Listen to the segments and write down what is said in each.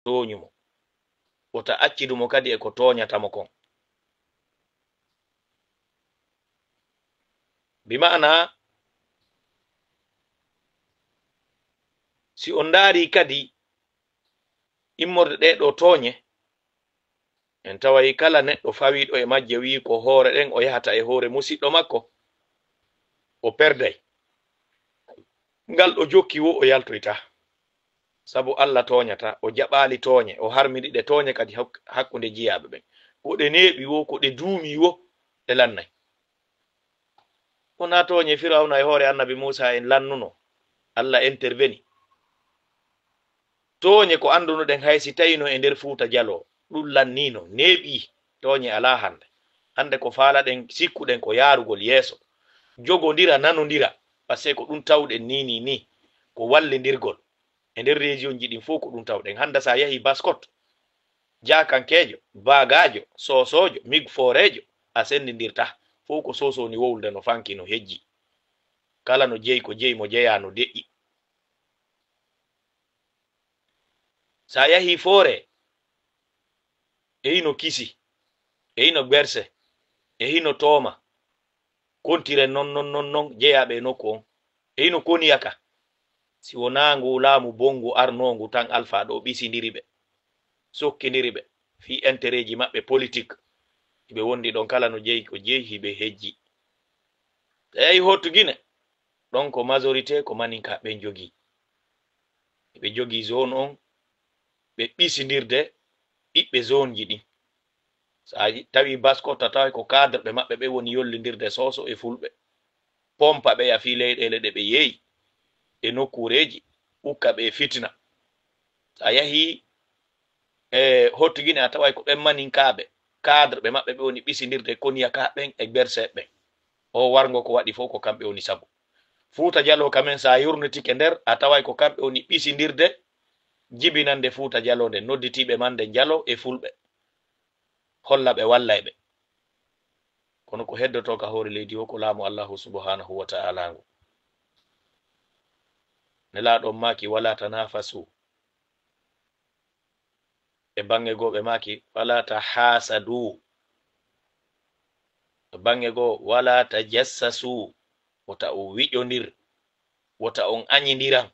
toñumo wota accidumo kadi e ko toñatamo kon bima'ana si on ndaari kadi immorde ɗe ɗo toñe en tawayi kala neɗɗo fawiɗo e majje wi ko hoore ɗen o yahata e hoore musidɗo makko o perday ngal ɗo jokki wo o yaltoyta sabu Allah toñata o jaɓali toñe o harminiɗe toñe kadi hakkunde jiyaɓe ɓen ko ɗe neeɓi wo ko ɗe duumi wo ɗe lannay wona toñe firawna e hoore annabi Musa en lannuno Allah interveni toñe ko andunoɗen haysi tawino e nder Fuuta Jallo ɗum lannino neeɓi toñe ala hande ko faalaɗen sikkuɗen ko yaarugol yeeso jogodira nanodira pasque ko ɗum tawɗen ni ko wallidirgol e nder région ji ɗin fof ko ɗum tawɗen hande sa yahi Baskot jakankejo bagajo sosojo migforejo a sendidirta fof ko sosoni wowlde no fanki no hejji kala no jeeyi ko jeeyi mo jeeya no deƴƴi sa yahi Foore e hino Kisi e hino Gberse e hino Tooma kontire non jeeyaɓe nokku on e hino Koniyaka si wona ngu laamu bongu arnongu tan Alpha ɗo ɓisidiri ɓe sokkidiri ɓe fi intérêt ji maɓɓe politique ɓe wondi ɗon kala no jeeyi ko jeeyi hiɓe hejji eyi Hottugine ɗon ko majorité ko maninka ɓen jogi ɓe jogi zone on ɓe ɓisidirde ɓiɓɓe zone ji ɗin sa tawi Baskot tawi ko cadre ɓe maɓɓe ɓe woni yollidirde Soso e Fulɓe pompa ɓe ya fi leyɗele ɗe ɓe yeeyi e nokkureji ukka ɓe fitina sa yahi e Hottugine a taway ko ɓen maninkaɓe cadre ɓe maɓɓe ɓe woni ɓisidirde Koniyaka ɓen e Gberse ɓen o wargo ko waɗi fof ko kamɓe woni sabu Fuuta Jallo kamen sa yurnitike nder a taway ko kamɓe woni ɓisidirde jibinande Fuuta Jallo nde nodditiɓe mande Jallo e Fulɓe holla ɓe wallay ɓe kono ko heddoto ka hoore leydi o ko laamu Allahu subhanahu wa ta'ala ngu nelaɗon maki wala tanafasu e bange goo ɓe maki wala tahasadu e bange goo wala tajassasu wota on wiƴodir wota on añidiran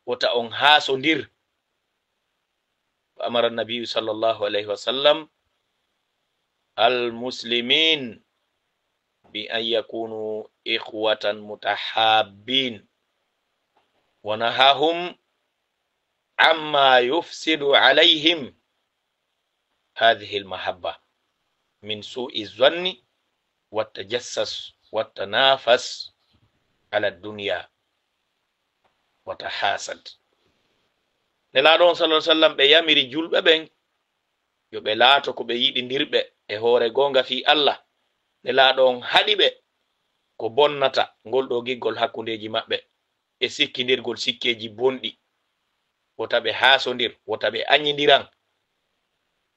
wota on haasodir amara nabiyu sallallahu alayhi wa sallam المسلمين بأن يكونوا إخوة متحابين ونهاهم عما يفسد عليهم هذه المحبة من سوء الظن والتجسس والتنافس على الدنيا وتحاسد نلادون صلى الله عليه وسلم بيامري جلب بين yo ɓe laato ko ɓe yiɗidirɓe e hoore gonga fi Allah ne laaɗon haɗi ɓe ko bonnata ngol ɗo giggol hakkundeji maɓɓe e sikkidirgol sikkeji bonɗi wota ɓe haasodir wota ɓe añidiran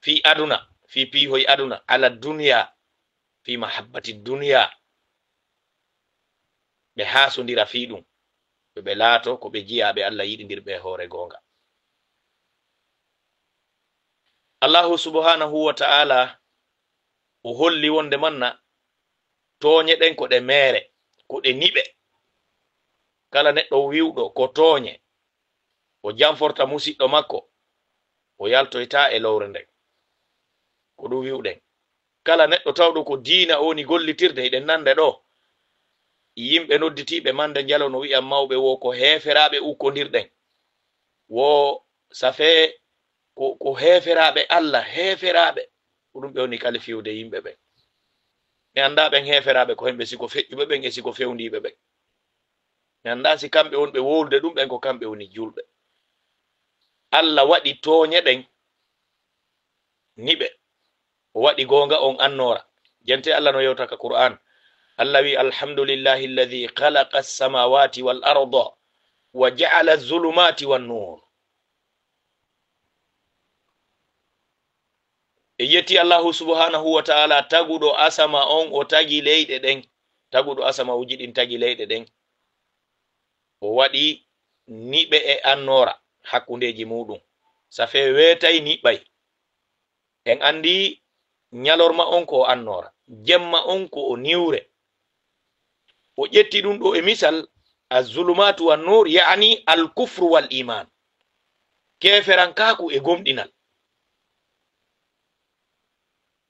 fi aduna fi piihoy aduna ala duniya fi mahabbati duniya ɓe haasodira fi ɗum ɓe laato ko ɓe jiyaɓe Allah yiɗidirɓe e hoore gonga Allahu subhanahu wa ta'ala o holli wonde manna toñe ɗen ko ɗe mere ko ɗe niɓe kala neɗɗo wiwɗo ko toñe o jamforta musidɗo makko o yaltoyta e lowre nden ko ɗum wiwɗen kala neɗɗo tawɗo ko diina oni gollitirde eɗen nande ɗo yimɓe nodditiɓe mande Jallo no wi'an mawɓe wo ko heferaɓe ukkodirɗen wo safe ko heferaɓe Allah heferaɓe ɗum ɓe woni kala fiwde yimɓe ɓen mi anda ɓen heferaɓe ko hemɓe siko feƴƴuɓe ɓen e siko fewndiɓe ɓen mi anda si kamɓe won ɓe wowlde ɗum ɓen ko kamɓe woni julɓe Allah waɗi toñe ɗen niɓe o waɗi gonga on annora jente Allah no yewta ka Qur'an Allah wi alhamdulillahi alladhi khalaqa as-samawati wal arda wa ja'ala az-zulumati wan nur e yetti Allahu subhanahu wa ta'ala taguɗo asama on o tagi leyɗe ɗen taguɗo asama uji ɗin tagi leyɗe ɗen o waɗi niɓe e annora hakkundeji muɗum safe wetay niɓɓay en andi nyalorma on ko annora jemma on ko o niwre o ƴetti ɗum ɗo e misal azulumatu wan nur yani alkufru wal iman keferankaku e gomɗinal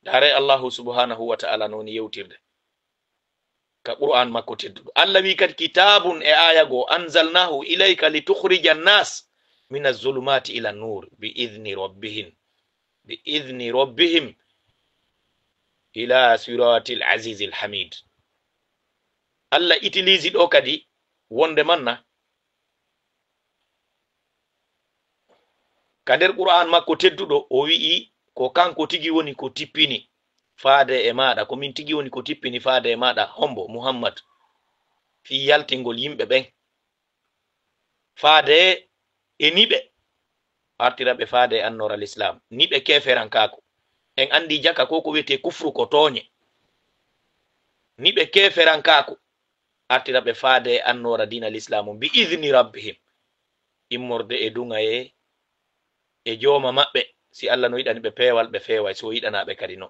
dare allahu subhanahu wa ta'ala noni yewtirde ka qur'an makko tedduɗo allah wi kadi kitabun e aya go anzalnahu ilayka litukhrija nnas min azulumati ila nur biidni rabbihim ila siratil azizil hamid allah utilise ɗo kadi wonde manna ka nder qur'an makko tedduɗo o wi'i ko kanko tigi woni ko tippini faade e maɗa ko min tigi woni ko tippini faade e maɗa hombo muhammad fi yaltingol yimɓe ɓen faade e niɓe artiraɓe faade e annora l'islam niɓe keferankaku en andi jaka ko wiyete kufru ko toñe niɓe keferankaku artiraɓe faade e annora dina l'islamu bi idni rabbihim immorde e dungaye e jooma maɓɓe si allah no yiɗani ɓe peewal ɓe feeway so yiɗanaɓe kadi no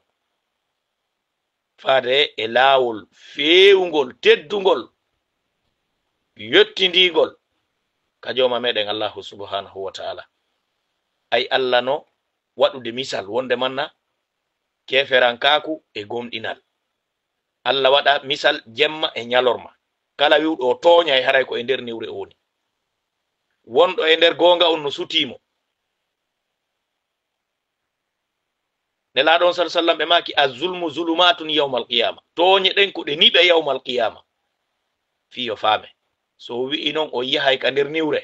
faade e laawol feewugol teddugol yettindigol ka jooma meɗen allahu subhanahu wa ta'ala ay allah no waɗude misal wonde manna keferankaku e gomɗinal allah waɗa misal jemma e nyalorma kala wiwɗo o tooña e haray ko e nder niwre o woni wonɗo e nder gonga on no sutimo nelaɗon sal sallam ɓe maki azulmu zulumatun yawmal qiyama tooñe ɗen ko ɗe niɓe yawmal qiyama fiyo faame so wi'i noon o yahay ka nder niwre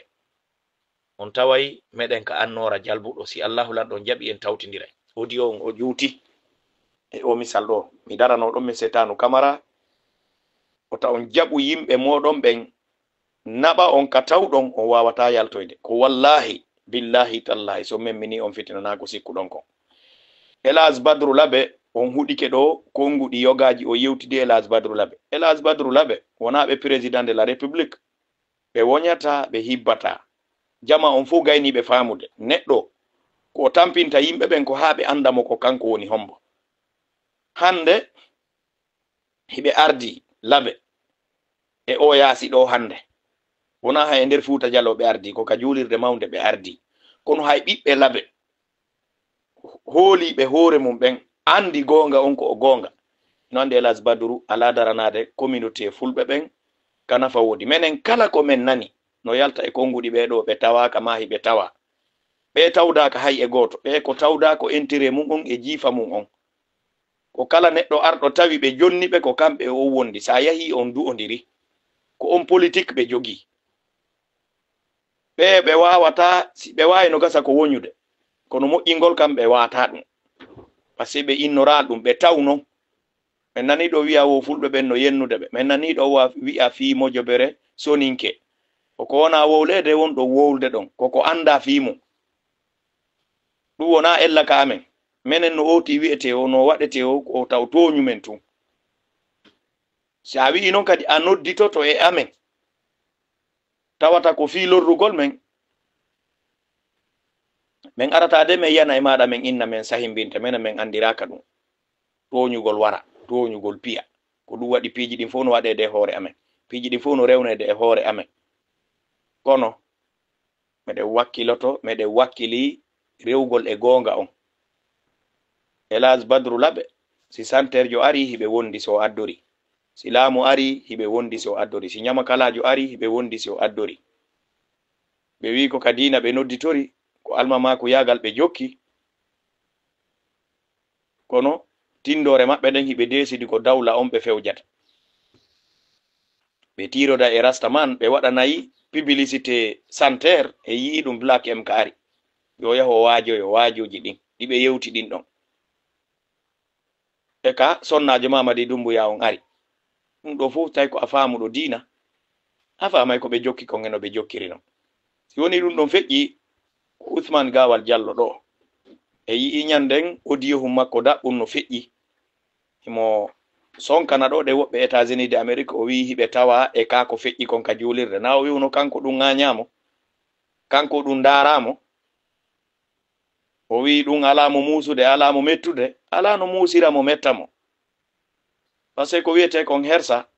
on taway meɗen ka annora jalbuɗo si allahu lanɗon jaɓi en tawtidiray audio on o juuti e o misal ɗo mi darano ɗon mi setanu camara o ta on jaɓu yimɓe moɗon ɓen naɓa on ka tawɗon on wawata yaltoyde ko wallahi billahi tallahi so memmini on fitinanago sikkuɗon kon Elas Badru Labe on huɗike ɗo konguɗi yogaji o yewtidi Elas Badru Labe. Elas Badru Labe wona ɓe président de la république ɓe woñata ɓe hibbata jama on fu gayni ɓe famude neɗɗo ko tampinta yimɓe ɓen ko ha ɓe andamo ko kanko woni hombo hande hiɓe ardi Labe e o yaasi ɗo hande wona hay e nder Fuuta Jallo ɓe ardi ko ka julirde mawnde ɓe ardi kono hay ɓiɓɓe Labe hooliɓe hoore mum ɓen andi gonga on ko o gonga no ande Elas Badru ala daranade communauté fulɓe ɓen kanafa wodi menen kala ko men nani no yalta e konguɗi ɓeɗo ɓe tawaka mahi ɓe tawa ɓe tawdaka hay e goto ɓe ko tawdako intérêt mum on e jiifa mum on ko kala neɗɗo arɗo tawi ɓe jonni ɓe ko kamɓe o wondi sa yahi on du'odiri ko on politique ɓe jogi ɓe wawata si ɓe wawi no gasa ko woñude kono moƴƴingol kam ɓe wata ɗum par ce que ɓe innoral ɗum ɓe tawno min nani ɗo wiya wo fulɓe ɓen no yennude ɓe min nani ɗo wi'a fi mojobere soninke koko wona wowlede wonɗo wowlde ɗon koko anda fimo ɗum wona ella ka amen minen no oti wi'ete o no waɗete o taw toñumen tun sa wi'i noon kadi a nodditoto e amen tawata ko fi lorrugol men min aratade min yana e maɗa min inna min sahimbinta minen min andiraka ɗum toñugol wara toñugol piya ko ɗum waɗi piiji ɗin fof no waɗede e hoore amen piiji ɗin fof no rewnede e hoore amen kono meɗen wakkiloto meɗen wakkili rewgol e gonga on Elas Badru Labe si santerjo ari hiɓe wondi so addori si laamu ari hiɓe wondi so addori si ñamakalajo ari hiɓe wondi so addori ɓe wi ko kadina ɓe nodditori ko almamako yagal ɓe jokki kono tindore maɓɓe ɗen hiɓe desidi ko dawla on ɓe fewjata ɓe tiroda e rastaman ɓe waɗanayi publicité santerre e yii ɗum Black M ka ari yo yaho waajoyo waajoji ɗin ɗiɓe yewti ɗin ɗon e ka sonnajo Mamadi Dumbuya on ari ɗum ɗo fof tawi ko a faamuɗo diina a famay ko ɓe jokki kon eno ɓe jokkiri non si woni ɗum ɗon feƴƴi Ousmane Gawal Diallo ɗo e yii ñanden audio makko daɓɓum no feƴƴi himo sonkana ɗo ɗe woɓɓe États-Unis de Amérique o wi hiɓe tawa e ka ko feƴƴi kon ka julirde na o wiwno kanko ɗum ŋañamo kanko ɗum daramo o wi ɗum ala mo musude ala mo mettude ala no musira mo metta mo parce que ko wiyete kon hersa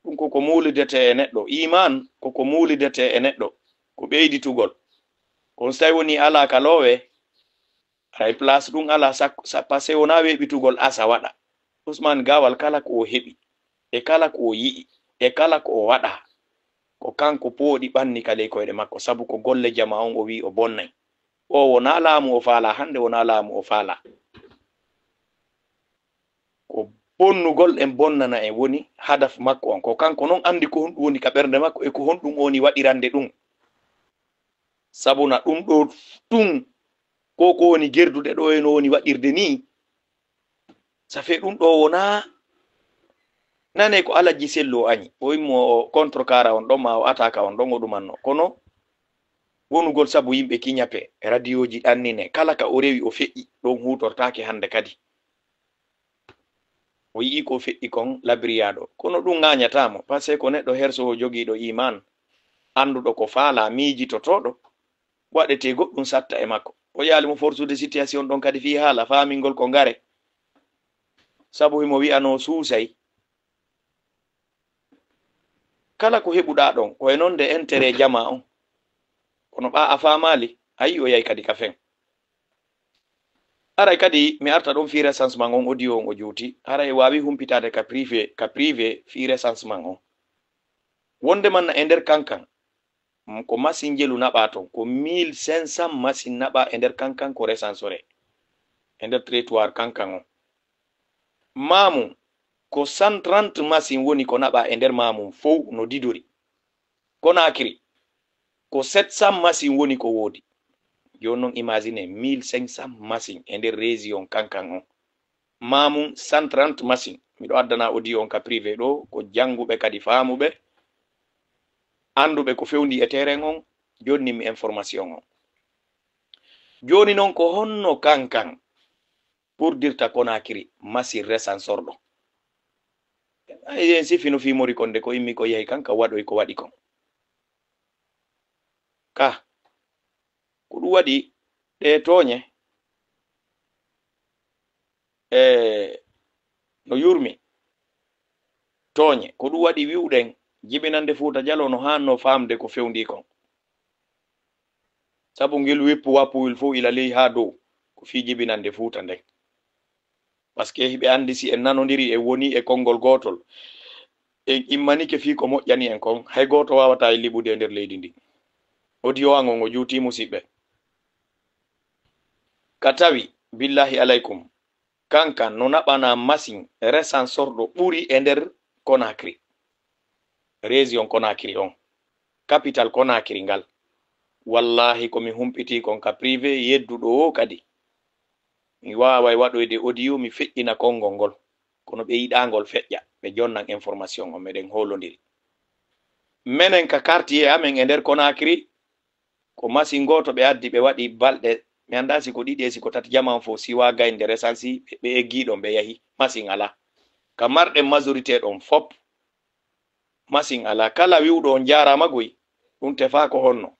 ɗum koko mulidete e neɗɗo iman koko mulidete e neɗɗo ko ɓeyditugol kon so tawi woni ala ka loowe ay place ɗum ala passé wona weɓitugol asa waɗa Ousmane Gawal kala ko o heɓi e kala ko o yi'i e kala ko o waɗa ko kanko pooɗi ɓanni ka ley koyɗe makko sabu ko golle jama on o wi o bonnay o wona laamu o faala hande wona laamu o faala ko bonnugol en bonnana en woni hadaf makko on ko kanko noon andi ko honɗum woni ka ɓernde makko e ko honɗum woni waɗirande ɗum sabuna ɗum ɗo ɗum ko woni gerdude ɗo e no woni waɗirde ni safe ɗum ɗo wona nane ko alaji sello añi o wimmo contre kara on ɗon ma o ataka on ɗon o ɗumanno kono wonugol sabu yimɓe kiñape radio ji ɗannine kala ka o rewi o feƴƴi ɗon hutortake hande kadi o yii ko feƴƴi kon labriyaɗo kono ɗum ŋañatamo par ce que ko neɗɗo hersowo jogiiɗo iman anduɗo ko faala miijitotoɗo waɗete goɗɗum satta e makko o yaalimo fortude situation ɗon kadi fi haala faamingol ko ngare sabu himo wi'ano suusay kala ko heɓuɗa ɗon koye noon nde intérêt jama on kono ɓa a famali ayi o yahi kadi ka fen haray kadi mi arta ɗon fi recensement on audio on o juuti haray wawi humpitade ka privé fi recensement on wonde manna e nder kankan ko machine jelu naɓa ton ko 1500 machine naɓa e nder kankan ko recensore e nder territoire kankan on mamum ko 130 machine woni ko naɓa e nder mamum fow no didori Conakry ko 700 machine woni ko woodi joni noon imagine 1500 machine e nder région kankan on mamum 130 machine miɗo addana audio on ka privé ɗo ko janguɓe kadi faamuɓe anduɓe ko fewndi e terrain on jonni mi information on joni noon ko honno kankan pour dirta Conakry machine recensorɗo en sifino fimori konde ko immi ko yehi kanka waɗoy ko waɗi kon ka ko ɗum waɗi ɗe tooñe no yurmi tooñe ko ɗum waɗi wi'uɗen jibinande Fuuta Jallo no hanno famde ko fewndi kon sabu ngel weppu wappuwil fof ila ley ha dow ko fi jibinande Fuuta nden par ce que hiɓe andi si en nanodiri e woni e konngol gotol en immanike fi ko moƴƴani en kon hay goto wawata e liɓude e nder leydi ndi audio an on o juuti musidɓe ka tawi billahi aleykum kankan no naɓana machine recensorɗo ɓuri e nder Conakry région Conakry on capital Conakry ngal wallahi komi humpiti kon ka privé yedduɗo o kadi mi waway waɗoyde audio mi feƴƴina konngol ngol kono ɓe yiɗangol feƴƴa ɓe jonnan information on meɗen holodiri menen ka quartier amen e nder Conakry ko machine goto ɓe addi ɓe waɗi balɗe mi anda siko ɗiɗi siko tati jaman fo siwa gaynde recensi ɓe eggiɗon ɓe yahi machine ala ka marɗen majorité ɗon fop machine ala kala wiwɗo on jarama goy ɗum tefa ko honno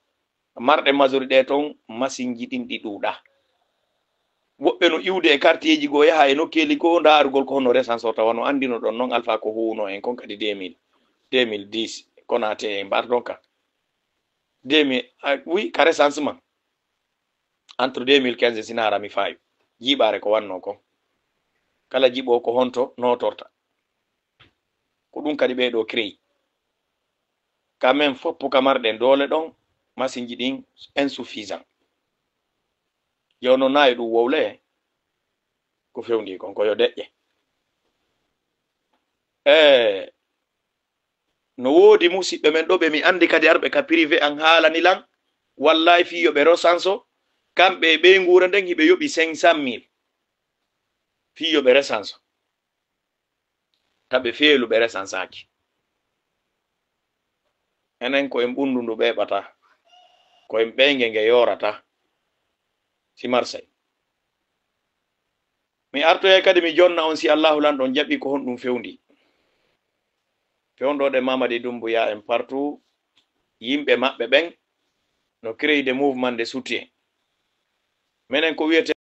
marɗe majorité ton machine ji ɗin ɗi ɗuuɗa woɓɓe no iwde e quartier ji goo yaha e nokkeli goo ndarugol ko honno recensor tawa no andino ɗon noon alpha ko huwno en kon kadi 2010 Konaté e mbar ɗon ka 2000 oui ka recensement entre 2015 sina harami fawi jiɓare ko wanno kon kala jiɓo ko honto notorta ko ɗum kadi ɓeɗo créi quand même foppu ka marɗen doole ɗon machine ji ɗin insuffisant jono nayi ɗum wowle ko fewndi kon koyo deƴƴe no woodi musidɓe men ɗo ɓe mi andi kadi arɓe ka privé an haalani lan wallahi fiyoɓe recenso kamɓe ɓe ngura nden hiɓe yoɓi 500 000 fiyoɓe recenso taɓe feeluɓe recensaki enen ko en ɓundundu ɓeɓata ko en ɓeyge nge yorata si Marseille mi artoye kadi mi jonna on si Allahu lan ɗon jaɓi ko honɗum fewndi fewndoɗe Mamadi Doumbouya en partout yimɓe maɓɓe ɓen no créé de mouvement de soutien minen ko wiyete